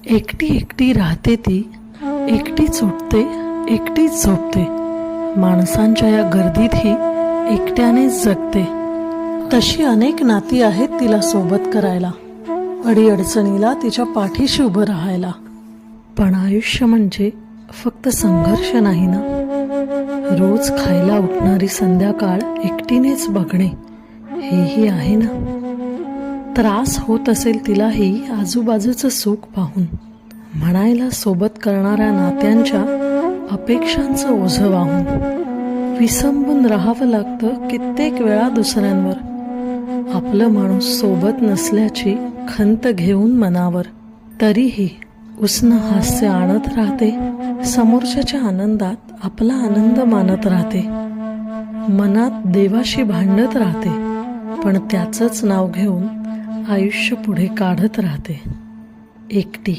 एकटी एकटी राहते ती, एकटीच उठते, एकटीच झोपते. माणसांच्या या गर्दीतही एकट्यानेच जगते. तशी अनेक नाती आहेत तिला सोबत करायला, अडीअडचणीला तिच्या पाठीशी उभं राहायला. पण आयुष्य म्हणजे फक्त संघर्ष नाही ना. रोज खायला उठणारी संध्याकाळ एकटीनेच बघणे हेही आहे ना. त्रास होत असेल तिलाही आजूबाजूचं सुख पाहून, म्हणायला सोबत करणाऱ्या नात्यांच्या अपेक्षांचं ओझं वाहून. विसंबून राहावं लागतं कित्येक वेळा दुसऱ्यांवर, आपलं माणूस सोबत नसल्याची खंत घेऊन मनावर. तरीही उष्ण हास्य आणत राहते, समोरच्याच्या आनंदात आपला आनंद मानत राहते. मनात देवाशी भांडत राहते, पण त्याचंच नाव घेऊन आयुष्य पुढे काढत राहते एकटी.